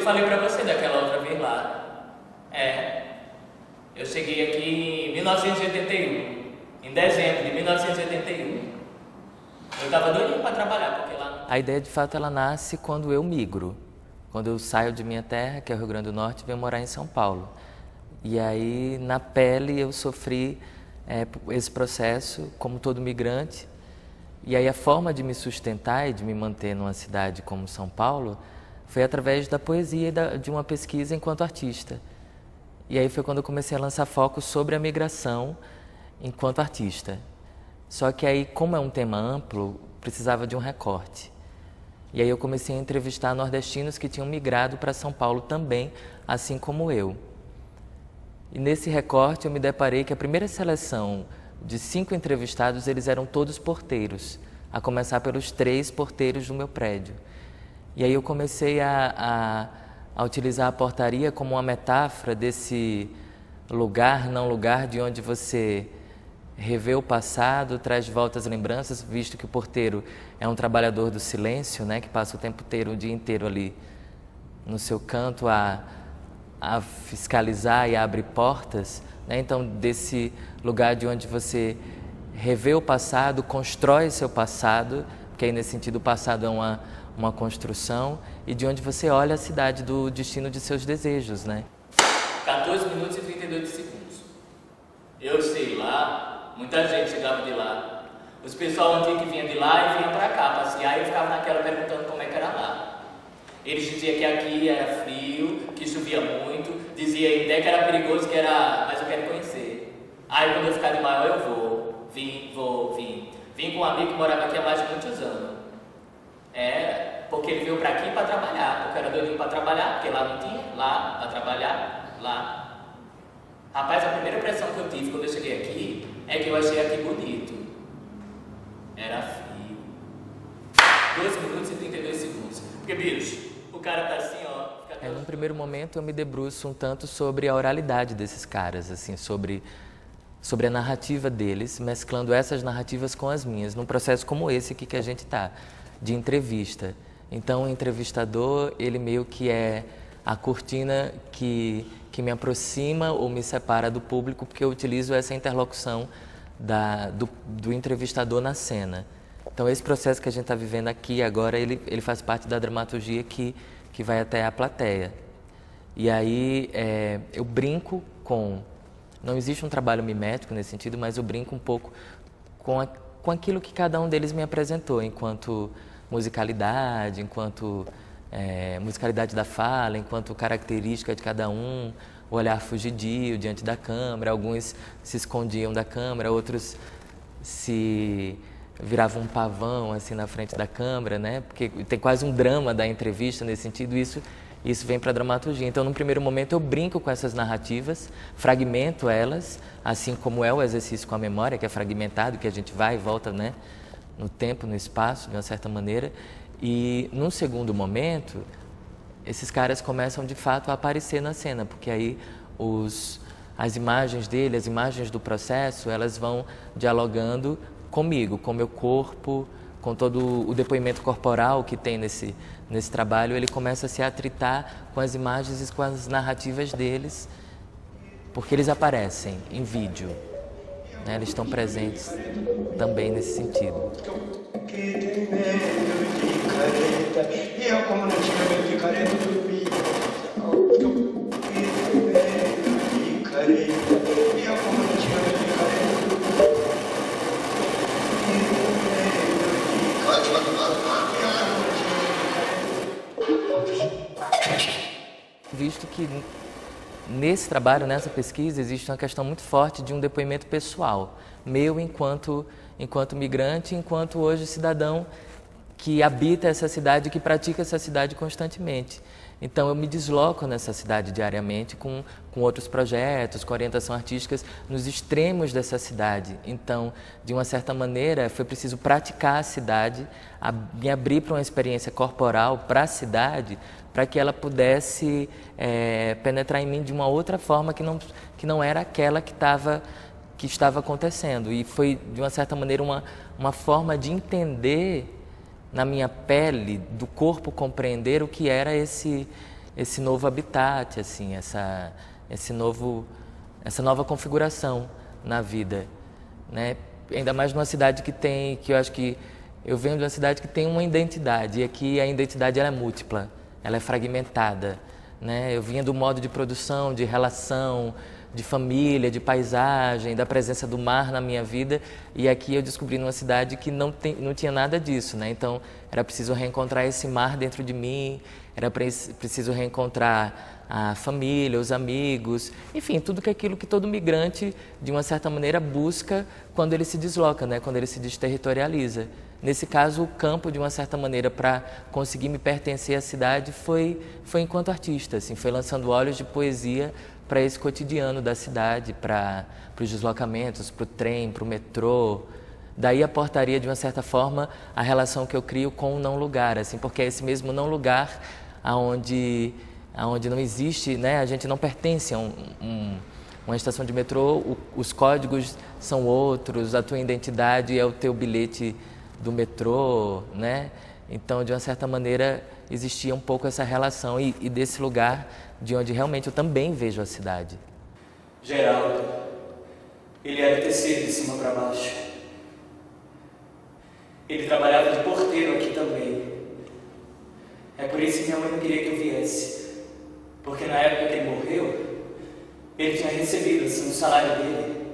falei pra você daquela outra vez lá. Eu cheguei aqui em 1981, em dezembro de 1981. Eu tava doidinho pra trabalhar, porque lá... A ideia, de fato, ela nasce quando eu migro. Quando eu saio de minha terra, que é o Rio Grande do Norte, e venho morar em São Paulo. E aí, na pele, eu sofri esse processo, como todo migrante. E aí, a forma de me sustentar e de me manter numa cidade como São Paulo foi através da poesia e de uma pesquisa enquanto artista. E aí foi quando eu comecei a lançar foco sobre a migração enquanto artista. Só que aí, como é um tema amplo, precisava de um recorte. E aí eu comecei a entrevistar nordestinos que tinham migrado para São Paulo também, assim como eu. E nesse recorte eu me deparei que a primeira seleção de 5 entrevistados, eles eram todos porteiros, a começar pelos 3 porteiros do meu prédio. E aí eu comecei a utilizar a portaria como uma metáfora desse lugar, não lugar, de onde você revê o passado, traz de volta as lembranças, visto que o porteiro é um trabalhador do silêncio, né, que passa o tempo inteiro, o dia inteiro ali no seu canto a fiscalizar e a abrir portas, né? Então, desse lugar de onde você revê o passado, constrói seu passado, porque aí nesse sentido o passado é uma construção, e de onde você olha a cidade do destino de seus desejos, né? 14 minutos e 32 segundos. Eu sei lá, muita gente chegava de lá. Os pessoal antigo que vinha de lá e vinha pra cá passear, e eu ficava naquela perguntando como é que era lá. Eles diziam que aqui era frio, que chovia muito, dizia até que era perigoso, mas eu quero conhecer. Aí quando eu ficar de maior eu vou, vim. Vim com um amigo que morava aqui há mais de muitos anos. Porque ele veio pra aqui para trabalhar, porque era doidinho para trabalhar, porque lá não tinha, lá para trabalhar, lá. Rapaz, a primeira impressão que eu tive quando eu cheguei aqui é que eu achei aqui bonito. Era frio. 2 minutos e 32 segundos. Porque, bicho, o cara tá assim, ó. Num primeiro momento eu me debruço um tanto sobre a oralidade desses caras, assim, sobre a narrativa deles, mesclando essas narrativas com as minhas, num processo como esse aqui que a gente tá, de entrevista. Então, o entrevistador, ele meio que é a cortina que me aproxima ou me separa do público, porque eu utilizo essa interlocução do entrevistador na cena. Então, esse processo que a gente está vivendo aqui agora, ele faz parte da dramaturgia que vai até a plateia. E aí, eu brinco com... Não existe um trabalho mimético nesse sentido, mas eu brinco um pouco com aquilo que cada um deles me apresentou, enquanto musicalidade, enquanto musicalidade da fala, enquanto característica de cada um, o olhar fugidio diante da câmera, alguns se escondiam da câmera, outros se viravam um pavão assim na frente da câmera, né? Porque tem quase um drama da entrevista nesse sentido, isso vem para a dramaturgia. Então, num primeiro momento, eu brinco com essas narrativas, fragmento elas, assim como é o exercício com a memória, que é fragmentado, que a gente vai e volta, né? No tempo, no espaço, de uma certa maneira. E, num segundo momento, esses caras começam, de fato, a aparecer na cena, porque aí as imagens dele, as imagens do processo, elas vão dialogando comigo, com o meu corpo, com todo o depoimento corporal que tem nesse trabalho. Ele começa a se atritar com as imagens e com as narrativas deles, porque eles aparecem em vídeo, né? Eles estão presentes também nesse sentido. Visto que nesse trabalho, nessa pesquisa, existe uma questão muito forte de um depoimento pessoal, meu enquanto migrante, enquanto hoje cidadão que habita essa cidade, que pratica essa cidade constantemente. Então, eu me desloco nessa cidade diariamente com outros projetos, com orientação artísticas, nos extremos dessa cidade. Então, de uma certa maneira, foi preciso praticar a cidade, me abrir para uma experiência corporal para a cidade, para que ela pudesse penetrar em mim de uma outra forma que não era aquela que estava acontecendo. E foi, de uma certa maneira, uma forma de entender na minha pele, do corpo compreender o que era esse esse novo habitat, assim, essa nova configuração na vida, né? Ainda mais numa cidade que eu acho que eu venho de uma cidade que tem uma identidade, e aqui a identidade ela é múltipla, ela é fragmentada, né? Eu vinha do modo de produção, de relação, de família, de paisagem, da presença do mar na minha vida, e aqui eu descobri numa cidade que não tinha nada disso, né? Então era preciso reencontrar esse mar dentro de mim, era preciso reencontrar a família, os amigos, enfim, tudo aquilo que todo migrante, de uma certa maneira, busca quando ele se desloca, né? Quando ele se desterritorializa. Nesse caso, o campo, de uma certa maneira, para conseguir me pertencer à cidade foi enquanto artista, assim, foi lançando olhos de poesia para esse cotidiano da cidade, para os deslocamentos, para o trem, para o metrô. Daí a portaria, de uma certa forma, a relação que eu crio com o não lugar, assim, porque é esse mesmo não lugar aonde não existe, né, a gente não pertence a uma estação de metrô, os códigos são outros, a tua identidade é o teu bilhete do metrô, né? Então, de uma certa maneira, existia um pouco essa relação e desse lugar de onde realmente eu também vejo a cidade. Geraldo, ele era tecido de cima para baixo. Ele trabalhava de porteiro aqui também. É por isso que minha mãe não queria que eu viesse. Porque na época que ele morreu, ele tinha recebido assim, o salário dele.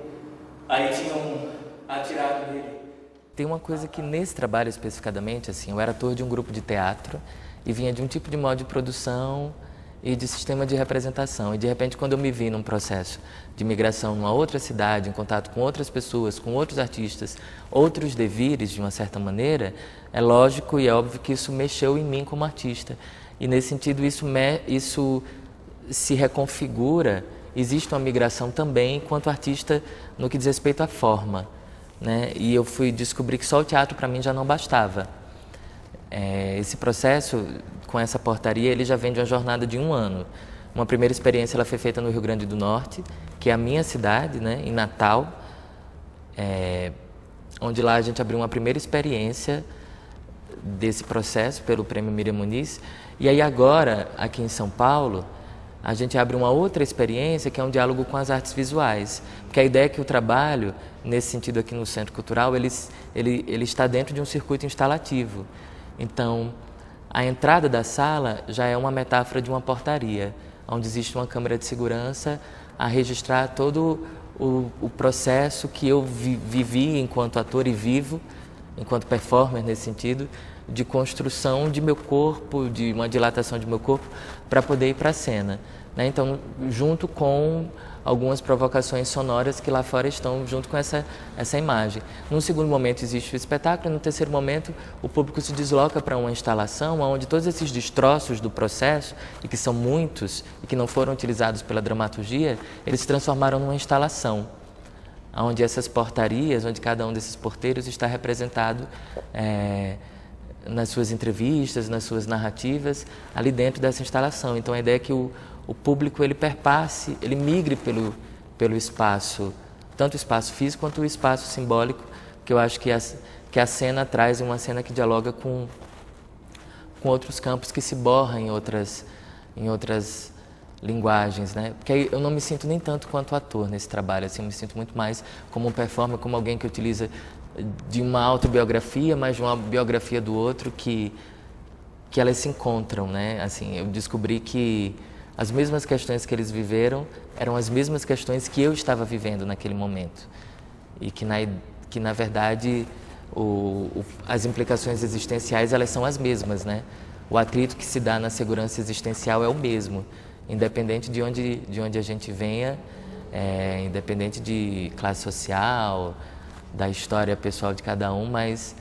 Aí tinham atirado nele. Tem uma coisa que nesse trabalho especificadamente, assim, eu era ator de um grupo de teatro e vinha de um tipo de modo de produção e de sistema de representação. E de repente, quando eu me vi num processo de migração numa outra cidade, em contato com outras pessoas, com outros artistas, outros devires, de uma certa maneira, é lógico e é óbvio que isso mexeu em mim como artista. E nesse sentido, isso se reconfigura, existe uma migração também enquanto artista no que diz respeito à forma, né? E eu fui descobrir que só o teatro para mim já não bastava. Esse processo com essa portaria, ele já vem de uma jornada de 1 ano. Uma primeira experiência ela foi feita no Rio Grande do Norte, que é a minha cidade, né, em Natal, onde lá a gente abriu uma primeira experiência desse processo pelo Prêmio Miriam Muniz. E aí agora, aqui em São Paulo, a gente abre uma outra experiência que é um diálogo com as artes visuais. Porque a ideia é que o trabalho, nesse sentido aqui no Centro Cultural, ele está dentro de um circuito instalativo. Então, a entrada da sala já é uma metáfora de uma portaria, onde existe uma câmera de segurança a registrar todo o processo que eu vivi enquanto ator e vivo, enquanto performer nesse sentido, de construção de meu corpo, de uma dilatação de meu corpo, para poder ir para a cena, né? Então, junto com algumas provocações sonoras que lá fora estão junto com essa imagem. Num segundo momento existe o espetáculo, no terceiro momento o público se desloca para uma instalação onde todos esses destroços do processo, e que são muitos e que não foram utilizados pela dramaturgia, eles se transformaram numa instalação, onde essas portarias, onde cada um desses porteiros está representado nas suas entrevistas, nas suas narrativas, ali dentro dessa instalação. Então a ideia é que o público ele perpasse, ele migre pelo espaço, tanto o espaço físico quanto o espaço simbólico, que eu acho que a cena traz, uma cena que dialoga com outros campos que se borram em outras linguagens, né? Porque aí eu não me sinto nem tanto quanto ator nesse trabalho, assim, eu me sinto muito mais como um performer, como alguém que utiliza de uma autobiografia, mas de uma biografia do outro que elas se encontram, né? Assim, eu descobri que as mesmas questões que eles viveram eram as mesmas questões que eu estava vivendo naquele momento. E que na verdade, as implicações existenciais, elas são as mesmas, né? O atrito que se dá na segurança existencial é o mesmo, independente de onde a gente venha, independente de classe social, da história pessoal de cada um, mas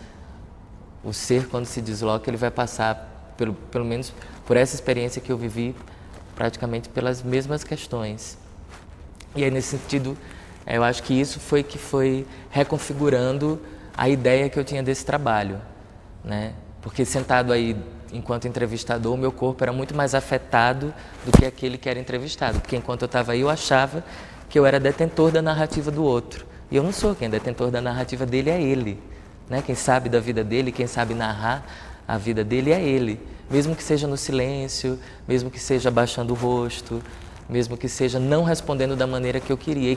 o ser, quando se desloca, ele vai passar, pelo menos por essa experiência que eu vivi, praticamente pelas mesmas questões. E aí, nesse sentido, eu acho que isso foi reconfigurando a ideia que eu tinha desse trabalho, né? Porque sentado aí, enquanto entrevistador, o meu corpo era muito mais afetado do que aquele que era entrevistado, porque enquanto eu estava aí, eu achava que eu era detentor da narrativa do outro. E eu não sou, quem é detentor da narrativa dele é ele, né? Quem sabe da vida dele, quem sabe narrar a vida dele é ele, mesmo que seja no silêncio, mesmo que seja abaixando o rosto, mesmo que seja não respondendo da maneira que eu queria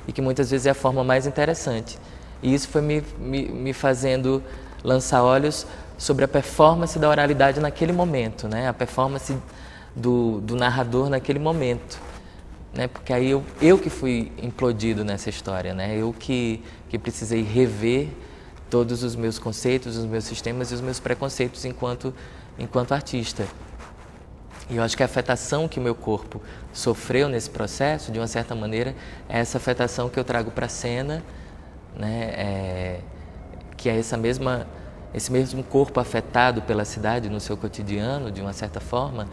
e que muitas vezes é a forma mais interessante. E isso foi me fazendo lançar olhos sobre a performance da oralidade naquele momento, né? A performance do narrador naquele momento, né? Porque aí eu que fui implodido nessa história, né? Eu que precisei rever todos os meus conceitos, os meus sistemas e os meus preconceitos enquanto artista. E eu acho que a afetação que o meu corpo sofreu nesse processo, de uma certa maneira, é essa afetação que eu trago para a cena, né? Que é esse mesmo corpo afetado pela cidade no seu cotidiano, de uma certa forma.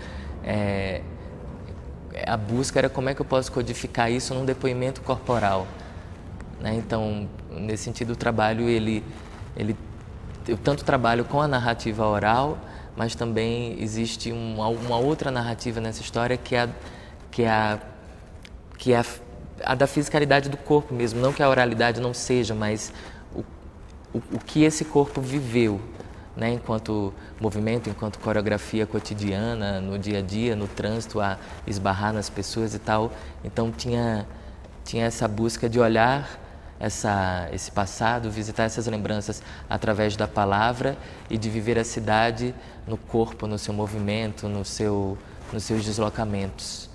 A busca era como é que eu posso codificar isso num depoimento corporal, né? Então, nesse sentido, o trabalho, eu tanto trabalho com a narrativa oral, mas também existe uma outra narrativa nessa história que é a da fisicalidade do corpo mesmo. Não que a oralidade não seja, mas o que esse corpo viveu, né, enquanto movimento, enquanto coreografia cotidiana, no dia a dia, no trânsito, a esbarrar nas pessoas e tal. Então tinha essa busca de olhar esse passado, visitar essas lembranças através da palavra e de viver a cidade no corpo, no seu movimento, nos seus deslocamentos.